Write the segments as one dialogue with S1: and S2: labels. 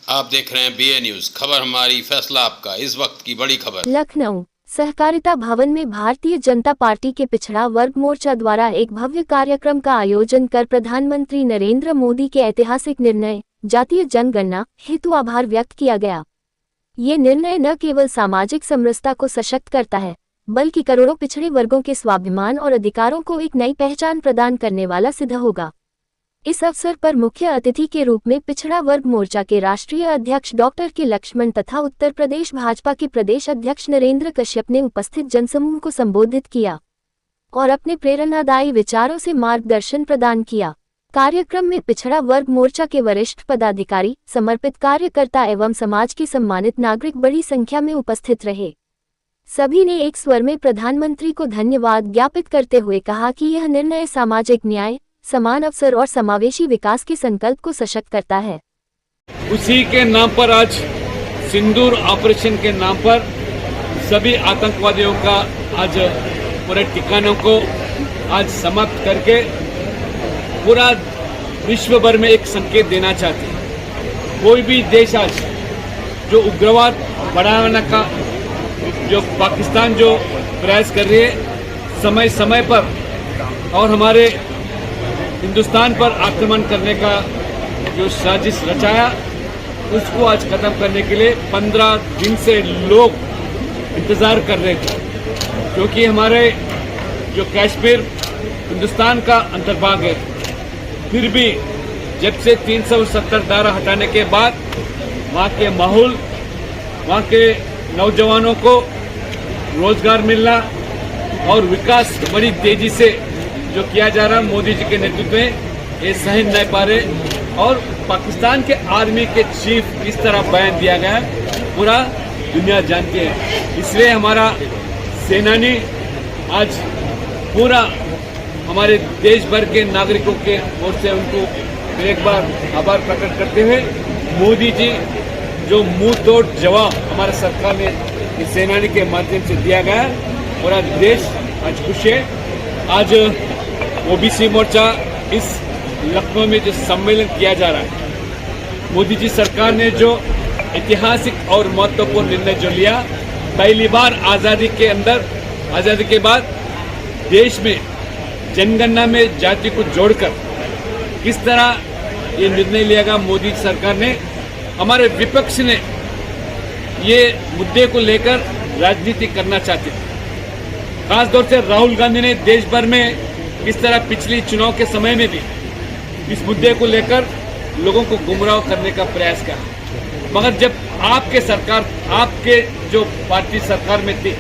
S1: आप देख रहे हैं BA न्यूज, खबर हमारी फैसला आपका। इस वक्त की बड़ी खबर।
S2: लखनऊ सहकारिता भवन में भारतीय जनता पार्टी के पिछड़ा वर्ग मोर्चा द्वारा एक भव्य कार्यक्रम का आयोजन कर प्रधानमंत्री नरेंद्र मोदी के ऐतिहासिक निर्णय जातीय जनगणना हेतु आभार व्यक्त किया गया। ये निर्णय न केवल सामाजिक समरसता को सशक्त करता है, बल्कि करोड़ों पिछड़े वर्गों के स्वाभिमान और अधिकारों को एक नई पहचान प्रदान करने वाला सिद्ध होगा। इस अवसर पर मुख्य अतिथि के रूप में पिछड़ा वर्ग मोर्चा के राष्ट्रीय अध्यक्ष डॉक्टर के लक्ष्मण तथा उत्तर प्रदेश भाजपा के प्रदेश अध्यक्ष नरेंद्र कश्यप ने उपस्थित जनसमूह को संबोधित किया और अपने प्रेरणादायी विचारों से मार्गदर्शन प्रदान किया। कार्यक्रम में पिछड़ा वर्ग मोर्चा के वरिष्ठ पदाधिकारी, समर्पित कार्यकर्ता एवं समाज के सम्मानित नागरिक बड़ी संख्या में उपस्थित रहे। सभी ने एक स्वर में प्रधानमंत्री को धन्यवाद ज्ञापित करते हुए कहा कि यह निर्णय सामाजिक न्याय, समान अवसर और समावेशी विकास के संकल्प को सशक्त करता है।
S3: उसी के नाम पर आज सिंदूर ऑपरेशन के नाम पर सभी आतंकवादियों का आज पूरे ठिकानों को आज समाप्त करके पूरा विश्व भर में एक संकेत देना चाहते हैं। कोई भी देश आज जो उग्रवाद बढ़ाने का जो पाकिस्तान जो प्रयास कर रही है समय समय पर और हमारे हिंदुस्तान पर आक्रमण करने का जो साजिश रचाया उसको आज खत्म करने के लिए 15 दिन से लोग इंतजार कर रहे थे, क्योंकि हमारे जो कश्मीर हिंदुस्तान का अंतर्भाग है। फिर भी जब से 370 धारा हटाने के बाद वहाँ के माहौल, वहाँ के नौजवानों को रोजगार मिलना और विकास बड़ी तेजी से जो किया जा रहा मोदी जी के नेतृत्व में, ये सहन नहीं पा रहे। और पाकिस्तान के आर्मी के चीफ इस तरह बयान दिया गया है, पूरा दुनिया जानती है। इसलिए हमारा सेनानी आज पूरा हमारे देश भर के नागरिकों के ओर से उनको फिर एक बार आभार प्रकट करते हुए मोदी जी जो मुंह तोड़ जवाब हमारे सरकार ने इस सेनानी के माध्यम से दिया गया है, पूरा देश आज खुश है। आज ओबीसी मोर्चा इस लखनऊ में जो सम्मेलन किया जा रहा है, मोदी जी सरकार ने जो ऐतिहासिक और महत्वपूर्ण निर्णय जो लिया, पहली बार आज़ादी के बाद देश में जनगणना में जाति को जोड़कर किस तरह ये निर्णय लिया गया मोदी सरकार ने। हमारे विपक्ष ने ये मुद्दे को लेकर राजनीति करना चाहते थे, खासतौर से राहुल गांधी ने देश भर में इस तरह पिछली चुनाव के समय में भी इस मुद्दे को लेकर लोगों को गुमराह करने का प्रयास किया। मगर जब आपके सरकार, आपके जो पार्टी सरकार में थी,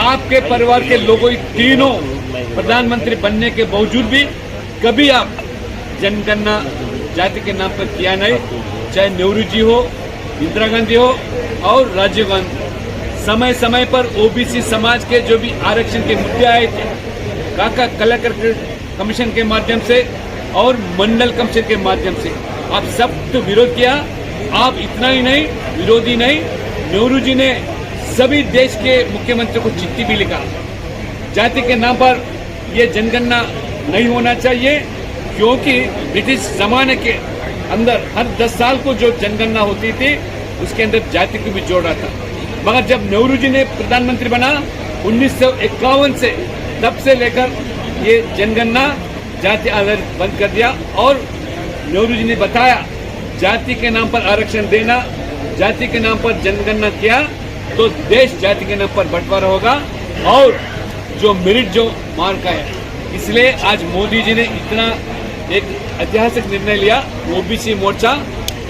S3: आपके परिवार के लोगों तीनों प्रधानमंत्री बनने के बावजूद भी कभी आप जनगणना जाति के नाम पर किया नहीं। चाहे नेहरू जी हो, इंदिरा गांधी हो और राजीव गांधी, समय समय पर ओबीसी समाज के जो भी आरक्षण के मुद्दे आए थे, काका कलेक्टर कमीशन के माध्यम से और मंडल कमीशन के माध्यम से आप सब तो विरोध किया। आप इतना ही नहीं, विरोधी नहीं, नेहरू जी ने सभी देश के मुख्यमंत्री को चिट्ठी भी लिखा, जाति के नाम पर ये जनगणना नहीं होना चाहिए, क्योंकि ब्रिटिश जमाने के अंदर हर 10 साल को जो जनगणना होती थी उसके अंदर जाति को भी जोड़ रहा था। मगर जब नेहरू जी ने प्रधानमंत्री बना 1951 से, तब से लेकर ये जनगणना जाति आधारित बंद कर दिया और नेहरू जी ने बताया जाति के नाम पर आरक्षण देना, जाति के नाम पर जनगणना किया तो देश जाति के नाम पर बंटवारा होगा और जो मेरिट जो मार्क है। इसलिए आज मोदी जी ने इतना एक ऐतिहासिक निर्णय लिया। ओबीसी मोर्चा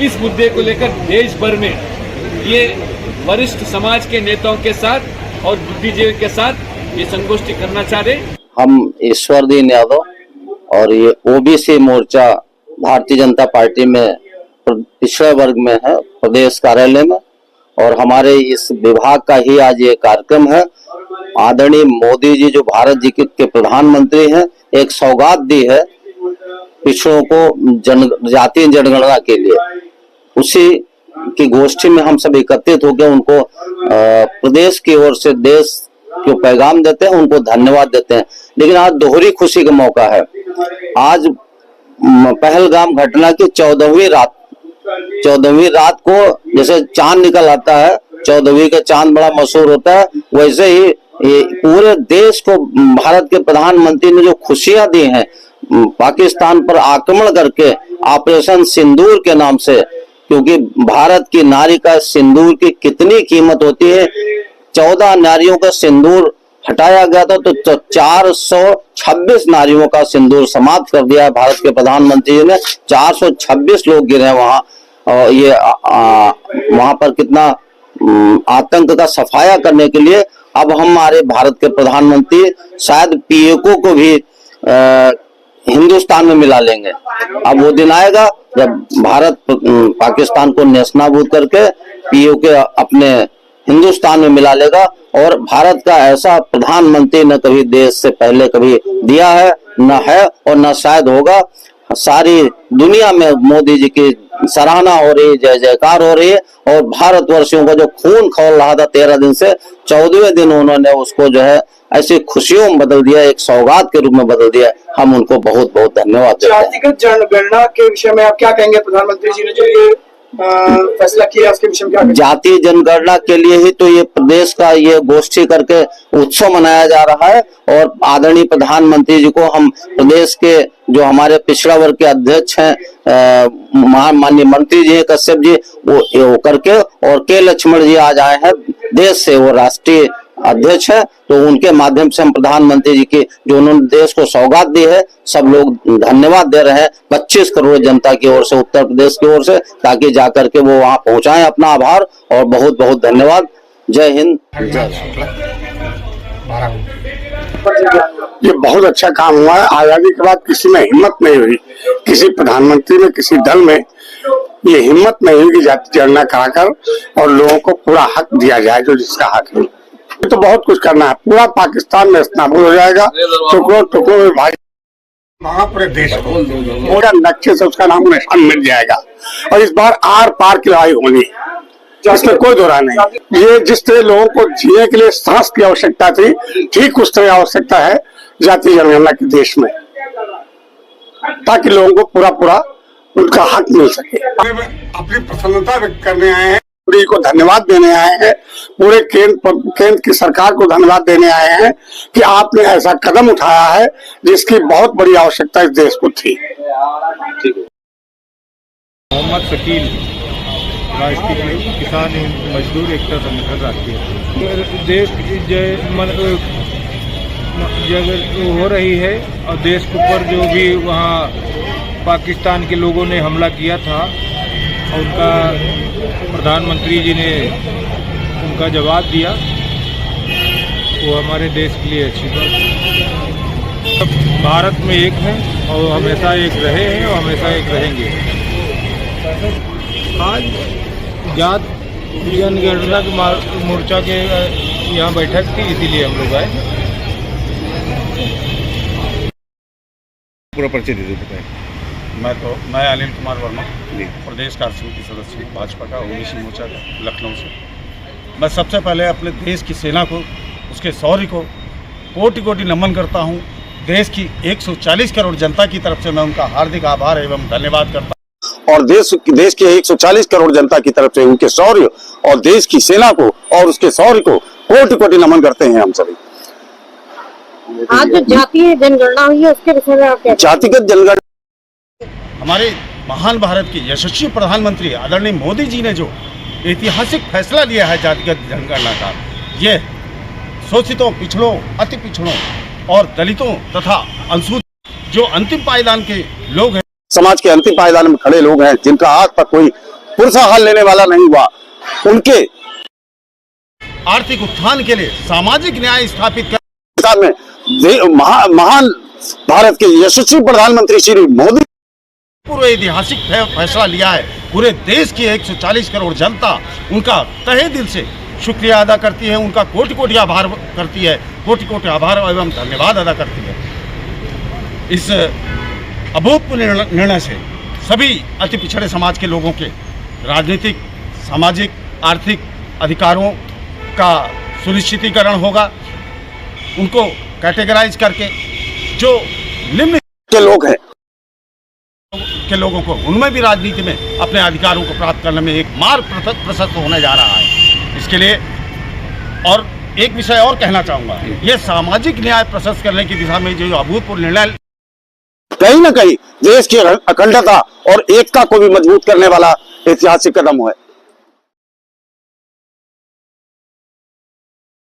S3: इस मुद्दे को लेकर देश भर में ये वरिष्ठ समाज के नेताओं के साथ और बुद्धिजीवी के साथ ये संगोष्ठी करना चाह रहे।
S4: हम ईश्वरदीन यादव और ये ओबीसी मोर्चा भारतीय जनता पार्टी में पिछड़े वर्ग में है, प्रदेश कार्यालय में, और हमारे इस विभाग का ही आज ये कार्यक्रम है। आदरणीय मोदी जी जो भारत जी के प्रधानमंत्री हैं, एक सौगात दी है पिछड़ों को जातीय जनगणना के लिए। उसी की गोष्ठी में हम सब एकत्रित होकर उनको प्रदेश की ओर से देश को पैगाम देते हैं, उनको धन्यवाद देते हैं। लेकिन आज दोहरी खुशी का मौका है। आज पहलगाम घटना की 14वीं रात 14वीं रात को जैसे चांद निकल आता है, 14वीं का चांद बड़ा मशहूर होता है, वैसे ही ये पूरे देश को भारत के प्रधानमंत्री ने जो खुशियां दी हैं पाकिस्तान पर आक्रमण करके ऑपरेशन सिंदूर के नाम से, क्योंकि भारत की नारी का सिंदूर की कितनी कीमत होती है। 14 नारियों का सिंदूर हटाया गया था तो 426 नारियों का सिंदूर समाप्त कर दिया है भारत के प्रधानमंत्री ने। 426 लोग गिरे वहां, और ये वहां पर कितना आतंक का सफाया करने के लिए अब हमारे भारत के प्रधानमंत्री शायद पीओके को भी हिंदुस्तान में मिला लेंगे। अब वो दिन आएगा जब भारत पाकिस्तान को नेस्तनाबूद करके पीओके अपने हिंदुस्तान में मिला लेगा। और भारत का ऐसा प्रधानमंत्री न कभी देश से पहले कभी दिया है, न है और न शायद होगा। सारी दुनिया में मोदी जी की सराहना हो रही है, जय जयकार हो रही है। और भारतवर्षियों का जो खून खौल रहा था 13 दिन से, 14वें दिन उन्होंने उसको जो है ऐसी खुशियों में बदल दिया, एक सौगात के रूप में बदल दिया। हम उनको बहुत बहुत धन्यवाद देते हैं।
S5: जातिगत जनगणना के विषय में आप क्या कहेंगे? प्रधानमंत्री जी ने जो ये फैसला किया उसके विषय में क्या कहेंगे?
S4: जातीय जनगणना के लिए ही तो ये प्रदेश का ये गोष्ठी करके उत्सव मनाया जा रहा है। और आदरणीय प्रधानमंत्री जी को हम प्रदेश के जो हमारे पिछड़ा वर्ग के अध्यक्ष हैं माननीय मंत्री जी कश्यप जी, वो करके, और के लक्ष्मण जी आज आए हैं देश से, वो राष्ट्रीय अध्यक्ष है, तो उनके माध्यम से हम प्रधानमंत्री जी की जो उन्होंने देश को सौगात दी है, सब लोग धन्यवाद दे रहे हैं 25 करोड़ जनता की ओर से, उत्तर प्रदेश की ओर से, ताकि जाकर के वो वहां पहुंचाएं अपना आभार। और बहुत बहुत धन्यवाद। जय हिंद, जय
S6: ये बहुत अच्छा काम हुआ है। आजादी के बाद किसी में हिम्मत नहीं हुई, किसी प्रधानमंत्री में, किसी दल में ये हिम्मत नहीं हुई कि जाति जनगणना कराकर और लोगों को पूरा हक दिया जाए जो जिसका हक है। तो बहुत कुछ करना है, पूरा पाकिस्तान में नेस्तनाबूद हो जाएगा, टुकड़ों टुकड़ों में भाग वहाँ पूरे देश को पूरा नक्शे से उसका नाम निशान मिल जाएगा। और इस बार आर पार की लड़ाई होनी, इसमें कोई दो राय नहीं। ये जिस तरह लोगों को जीने के लिए सांस की आवश्यकता थी, ठीक उस तरह आवश्यकता है जातीय जनगणना के देश में, ताकि लोगों को पूरा पूरा उनका हक मिल सके। अपनी प्रसन्नता व्यक्त करने आए हैं, पूरी को धन्यवाद देने आए हैं, पूरे केंद्र की सरकार को धन्यवाद देने आए हैं कि आपने ऐसा कदम उठाया है जिसकी बहुत बड़ी आवश्यकता इस देश को थी।
S7: मोहम्मद शकील, राष्ट्रीय किसान मजदूर एकता संगठन राष्ट्रीय। देश जगह हो रही है और देश के ऊपर जो भी वहाँ पाकिस्तान के लोगों ने हमला किया था, उनका प्रधानमंत्री जी ने उनका जवाब दिया, वो हमारे देश के लिए अच्छी बात है। भारत में एक है और हमेशा एक रहे हैं और हमेशा एक रहेंगे। आज जात जनगणना के मोर्चा के यहाँ बैठक थी, इसीलिए हम लोग आए।
S8: पूरा परिचय दे दो।
S6: मैं अनिल कुमार वर्मा, प्रदेश कार्य समिति सदस्य भाजपा का ओबीसी मोर्चा लखनऊ से। मैं सबसे पहले अपने देश की सेना को, उसके शौर्य को कोटि कोटि नमन करता हूं। देश की 140 करोड़ जनता की तरफ से मैं उनका हार्दिक आभार एवं धन्यवाद करता हूं।
S8: और देश के 140 करोड़ जनता की तरफ से उनके शौर्य और देश की सेना को और उसके शौर्य को कोटि कोटि नमन करते हैं हम सभी।
S9: आज जो जातीय जनगणना हुई है उसके विषय में आप क्या?
S8: जातिगत जनगणना
S6: हमारे महान भारत के यशस्वी प्रधानमंत्री आदरणीय मोदी जी ने जो ऐतिहासिक फैसला लिया है जातिगत जनगणना का, ये शोषितों, पिछड़ों, अति पिछड़ों और दलितों तथा अनुसूचित जो अंतिम पायदान के लोग हैं,
S8: समाज के अंतिम पायदान में खड़े लोग हैं, जिनका आज तक कोई पुरस्कार लेने वाला नहीं हुआ, उनके
S6: आर्थिक उत्थान के लिए सामाजिक न्याय स्थापित
S8: में महान भारत के यशस्वी प्रधानमंत्री श्री मोदी
S6: पूरे ऐतिहासिक फैसला लिया है। पूरे देश की 140 करोड़ जनता उनका तहे दिल से शुक्रिया अदा करती है, उनका कोटि कोटि आभार करती है, कोटि कोटि आभार एवं धन्यवाद अदा करती है। इस अभूतपूर्व निर्णय से सभी अति पिछड़े समाज के लोगों के राजनीतिक, सामाजिक, आर्थिक अधिकारों का सुनिश्चितीकरण होगा। उनको कैटेगराइज करके जो निम्न
S8: के लोग हैं के लोगों को उनमें भी राजनीति में अपने अधिकारों को प्राप्त करने में एक मार्ग प्रशस्त होने जा रहा है। इसके लिए और एक विषय और कहना चाहूंगा, ये सामाजिक न्याय प्रशस्त करने की दिशा में जो अभूतपूर्व निर्णय कहीं न कहीं देश की अखंडता और एकता को भी मजबूत करने वाला ऐतिहासिक कदम है।